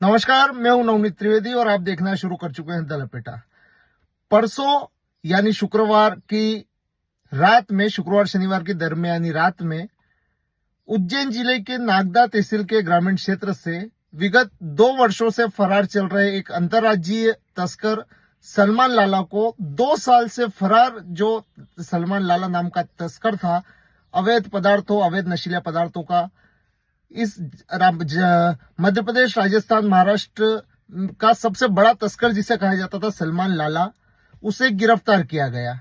नमस्कार, मैं हूं नवनीत त्रिवेदी और आप देखना शुरू कर चुके हैं द लपेटा। परसों यानी शुक्रवार की रात में, शुक्रवार शनिवार की दरमियानी रात में उज्जैन जिले के नागदा तहसील के ग्रामीण क्षेत्र से विगत 2 वर्षों से फरार चल रहे एक अंतर्राज्यीय तस्कर सलमान लाला को 2 साल से फरार जो सलमान लाला नाम का तस्कर था, अवैध पदार्थों, अवैध नशीले पदार्थों का इस मध्य प्रदेश, राजस्थान, महाराष्ट्र का सबसे बड़ा तस्कर जिसे कहा जाता था सलमान लाला, उसे गिरफ्तार किया गया।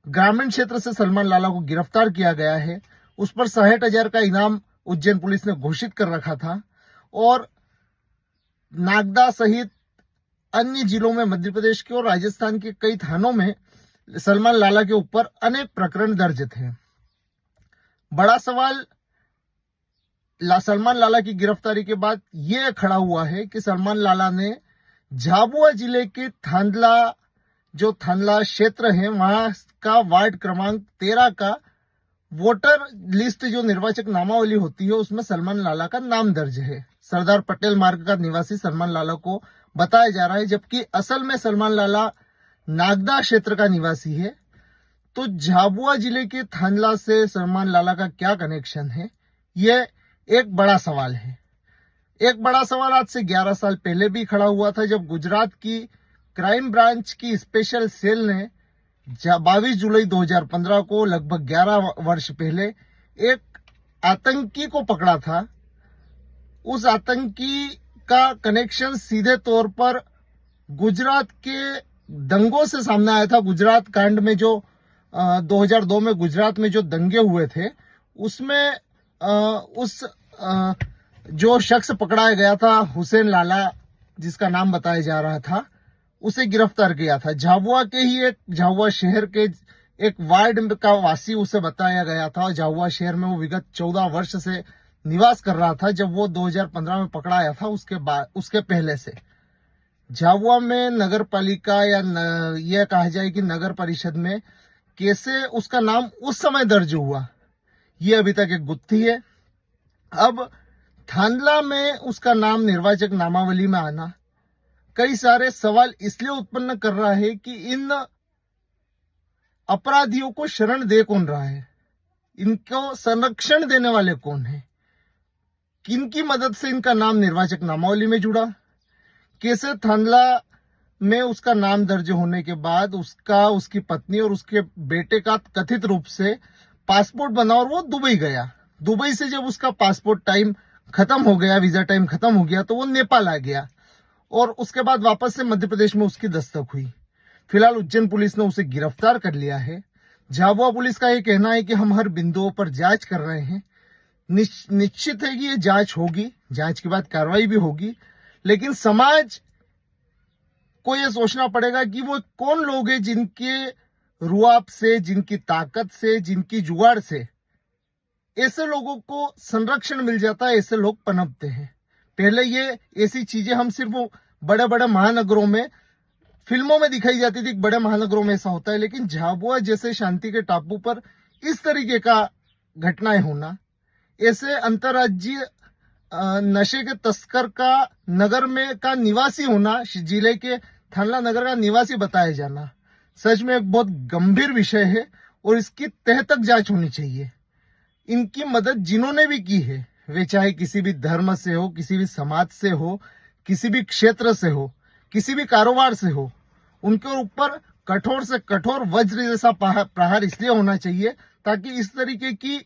ग्रामीण क्षेत्र से सलमान लाला को गिरफ्तार किया गया है। उस पर 67,000 का इनाम उज्जैन पुलिस ने घोषित कर रखा था और नागदा सहित अन्य जिलों में, मध्य प्रदेश के और राजस्थान के कई थानों में सलमान लाला के ऊपर अनेक प्रकरण दर्ज थे। बड़ा सवाल सलमान लाला की गिरफ्तारी के बाद यह खड़ा हुआ है कि सलमान लाला ने झाबुआ जिले के थांदला क्षेत्र है, वहां का वार्ड क्रमांक 13 का वोटर लिस्ट जो निर्वाचक नामावली होती है उसमें सलमान लाला का नाम दर्ज है। सरदार पटेल मार्ग का निवासी सलमान लाला को बताया जा रहा है, जबकि असल में सलमान लाला नागदा क्षेत्र का निवासी है। तो झाबुआ जिले के थांदला से सलमान लाला का क्या कनेक्शन है, यह एक बड़ा सवाल है। एक बड़ा सवाल आज से 11 साल पहले भी खड़ा हुआ था, जब गुजरात की क्राइम ब्रांच की स्पेशल सेल ने 22 जुलाई 2015 को, लगभग 11 वर्ष पहले, एक आतंकी को पकड़ा था। उस आतंकी का कनेक्शन सीधे तौर पर गुजरात के दंगों से सामने आया था। गुजरात कांड में जो 2002 में गुजरात में जो दंगे हुए थे, उसमें जो शख्स पकड़ाया गया था, हुसैन लाला जिसका नाम बताया जा रहा था, उसे गिरफ्तार किया था। झाबुआ शहर के एक वार्ड का वासी उसे बताया गया था। झाबुआ शहर में वो विगत 14 वर्ष से निवास कर रहा था। जब वो 2015 में पकड़ाया था, उसके पहले से झाबुआ में नगर पालिका या यह कहा जाए कि नगर परिषद में कैसे उसका नाम उस समय दर्ज हुआ, ये अभी तक एक गुत्थी है। अब थांदला में उसका नाम निर्वाचक नामावली में आना कई सारे सवाल इसलिए उत्पन्न कर रहा है कि इन अपराधियों को शरण दे कौन रहा है, इनको संरक्षण देने वाले कौन है, किनकी मदद से इनका नाम निर्वाचक नामावली में जुड़ा, कैसे थांदला में उसका नाम दर्ज होने के बाद उसकी पत्नी और उसके बेटे का कथित रूप से पासपोर्ट बना और वो दुबई गया। दुबई से जब उसका पासपोर्ट टाइम खत्म हो गया, वीजा टाइम खत्म हो गया, तो वो नेपाल आ गया और उसके बाद वापस से मध्य प्रदेश में उसकी दस्तक हुई। फिलहाल उज्जैन पुलिस ने उसे गिरफ्तार कर लिया है। झाबुआ पुलिस का यह कहना है कि हम हर बिंदुओं पर जांच कर रहे हैं। निश्चित है कि ये जांच होगी, जांच के बाद कार्रवाई भी होगी, लेकिन समाज को यह सोचना पड़ेगा कि वो कौन लोग हैं जिनके रुआब से, जिनकी ताकत से, जिनकी जुगाड़ से ऐसे लोगों को संरक्षण मिल जाता है, ऐसे लोग पनपते हैं। पहले ये ऐसी चीजें हम सिर्फ बड़े बड़े महानगरों में, फिल्मों में दिखाई जाती थी, बड़े महानगरों में ऐसा होता है, लेकिन झाबुआ जैसे शांति के टापू पर इस तरीके का घटनाएं होना, ऐसे अंतर्राज्यीय नशे के तस्कर का नगर में का निवासी होना, जिले के थांदला नगर का निवासी बताया जाना, सच में एक बहुत गंभीर विषय है और इसकी तह तक जांच होनी चाहिए। इनकी मदद जिन्होंने भी की है, वे चाहे किसी भी धर्म से हो, किसी भी समाज से हो, किसी भी क्षेत्र से हो, किसी भी कारोबार से हो, उनके ऊपर कठोर से कठोर वज्र जैसा प्रहार इसलिए होना चाहिए ताकि इस तरीके की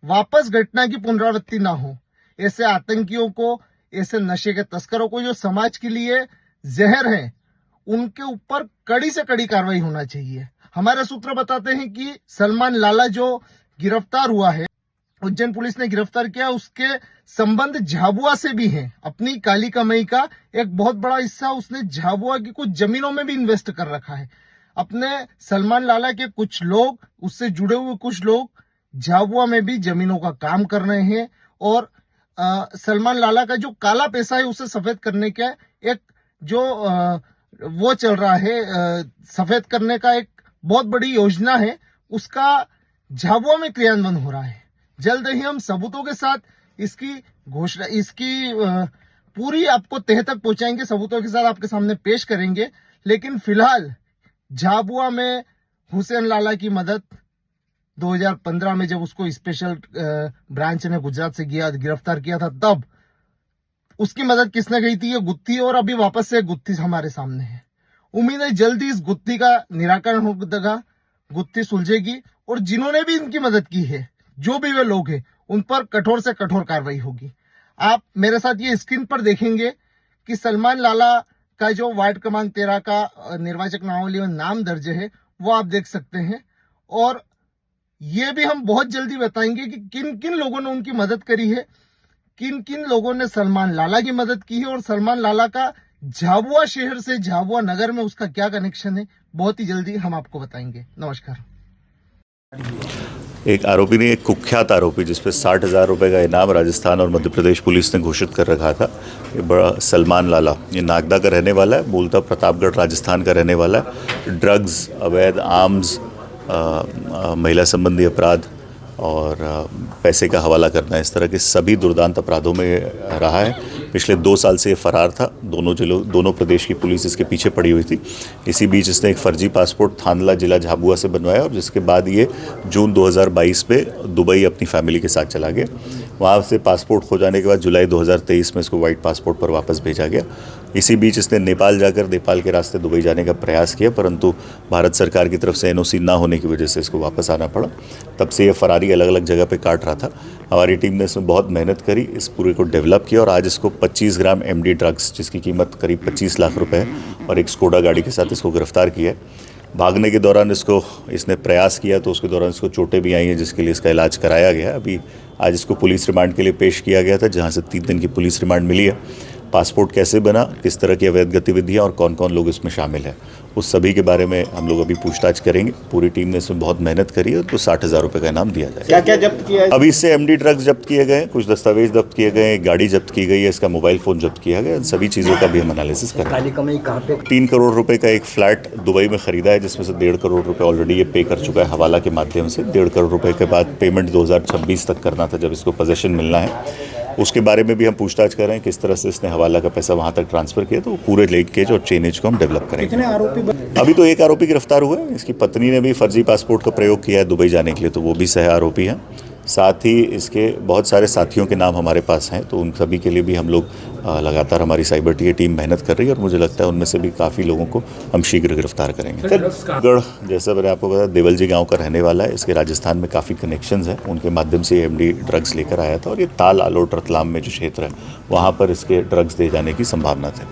वापस घटना की पुनरावृत्ति ना हो। ऐसे आतंकियों को, ऐसे नशे के तस्करों को जो समाज के लिए जहर है, उनके ऊपर कड़ी से कड़ी कार्रवाई होना चाहिए। हमारे सूत्र बताते हैं कि सलमान लाला जो गिरफ्तार हुआ है, उज्जैन पुलिस ने गिरफ्तार किया, उसके संबंध झाबुआ से भी हैं। अपनी काली कमाई का एक बहुत बड़ा हिस्सा उसने झाबुआ की कुछ जमीनों में भी इन्वेस्ट कर रखा है। अपने सलमान लाला के कुछ लोग, उससे जुड़े हुए कुछ लोग झाबुआ में भी जमीनों का काम कर रहे हैं और सलमान लाला का जो काला पैसा है उसे सफेद करने का एक जो वो चल रहा है, सफेद करने का एक बहुत बड़ी योजना है, उसका झाबुआ में क्रियान्वयन हो रहा है। जल्द ही हम सबूतों के साथ इसकी पूरी आपको तह तक पहुंचाएंगे, सबूतों के साथ आपके सामने पेश करेंगे। लेकिन फिलहाल झाबुआ में हुसैन लाला की मदद 2015 में जब उसको स्पेशल ब्रांच ने गुजरात से गिरफ्तार किया था, तब उसकी मदद किसने की थी? ये गुत्थी। और अभी वापस से गुत्थी हमारे सामने है। उम्मीद है जल्दी इस गुत्थी का निराकरण होगा, गुत्थी सुलझेगी और जिन्होंने भी इनकी मदद की है, जो भी वे लोग हैं, उन पर कठोर से कठोर कार्रवाई होगी। आप मेरे साथ ये स्क्रीन पर देखेंगे कि सलमान लाला का जो वार्ड क्रमांक 13 का निर्वाचक नामावली में नाम दर्ज है, वो आप देख सकते हैं। और ये भी हम बहुत जल्दी बताएंगे कि किन किन लोगों ने उनकी मदद करी है, किन किन लोगों ने सलमान लाला की मदद की है और सलमान लाला का झाबुआ शहर से झाबुआ नगर में उसका क्या कनेक्शन है। बहुत ही जल्दी हम आपको बताएंगे। नमस्कार। एक आरोपी ने, एक कुख्यात आरोपी जिसपे 60,000 रुपये का इनाम राजस्थान और मध्य प्रदेश पुलिस ने घोषित कर रखा था, ये बड़ा सलमान लाला, ये नागदा का रहने वाला है, मूलतः प्रतापगढ़ राजस्थान का रहने वाला है। ड्रग्स, अवैध आर्म्स, महिला संबंधी अपराध और पैसे का हवाला करना, इस तरह के सभी दुर्दांत अपराधों में रहा है। पिछले 2 साल से ये फरार था। दोनों प्रदेश की पुलिस इसके पीछे पड़ी हुई थी। इसी बीच इसने एक फर्जी पासपोर्ट थांदला जिला झाबुआ से बनवाया और जिसके बाद ये जून 2022 में दुबई अपनी फैमिली के साथ चला गया। वहाँ से पासपोर्ट खो जाने के बाद जुलाई 2023 में इसको वाइट पासपोर्ट पर वापस भेजा गया। इसी बीच इसने नेपाल जाकर नेपाल के रास्ते दुबई जाने का प्रयास किया, परंतु भारत सरकार की तरफ से NOC ना होने की वजह से इसको वापस आना पड़ा। तब से ये फरारी अलग अलग जगह पे काट रहा था। हमारी टीम ने इसमें बहुत मेहनत करी, इस पूरे को डेवलप किया और आज इसको 25 ग्राम MD ड्रग्स, जिसकी कीमत करीब 25 लाख रुपए है, और एक स्कोडा गाड़ी के साथ इसको गिरफ्तार किया है। भागने के दौरान इसने प्रयास किया तो उसके दौरान इसको चोटें भी आई हैं, जिसके लिए इसका इलाज कराया गया। अभी आज इसको पुलिस रिमांड के लिए पेश किया गया था, जहां से 3 दिन की पुलिस रिमांड मिली है। पासपोर्ट कैसे बना, किस तरह की अवैध गतिविधियां और कौन कौन लोग इसमें शामिल हैं, उस सभी के बारे में हम लोग अभी पूछताछ करेंगे। पूरी टीम ने इसमें बहुत मेहनत करी है, तो 60,000 रुपये का इनाम दिया जाएगा। क्या क्या जब्त किया है? अभी इससे MD ड्रग्स जब्त किए गए, कुछ दस्तावेज जब्त किए गए, एक गाड़ी जब्त की गई है, इसका मोबाइल फ़ोन जब्त किया गया। इन सभी चीज़ों का भी हम एनालिसिस करेंगे। काली कमाई कहाँ पे? 3 करोड़ रुपए का एक फ्लैट दुबई में ख़रीदा है, जिसमें से 1.5 करोड़ रुपए ऑलरेडी ये पे कर चुका है हवाला के माध्यम से। 1.5 करोड़ रुपए के बाद पेमेंट 2026 तक करना था, जब इसको पोजेशन मिलना है। उसके बारे में भी हम पूछताछ कर रहे हैं, किस तरह से इसने हवाला का पैसा वहाँ तक ट्रांसफ़र किया, तो पूरे लिंकेज और चेनेज को हम डेवलप करेंगे। कितने आरोपी? अभी तो एक आरोपी गिरफ्तार हुआ है। इसकी पत्नी ने भी फर्जी पासपोर्ट का प्रयोग किया है दुबई जाने के लिए, तो वो भी सह आरोपी हैं। साथ ही इसके बहुत सारे साथियों के नाम हमारे पास हैं, तो उन सभी के लिए भी हम लोग लगातार हमारी साइबर टीम मेहनत कर रही है और मुझे लगता है उनमें से भी काफ़ी लोगों को हम शीघ्र गिरफ्तार करेंगे। गढ़, जैसा मैंने आपको बताया, देवलजी गांव का रहने वाला है। इसके राजस्थान में काफ़ी कनेक्शंस हैं, उनके माध्यम से MD ड्रग्स लेकर आया था और ये ताल आलोट रतलाम में जो क्षेत्र है, वहाँ पर इसके ड्रग्स दे जाने की संभावना थी।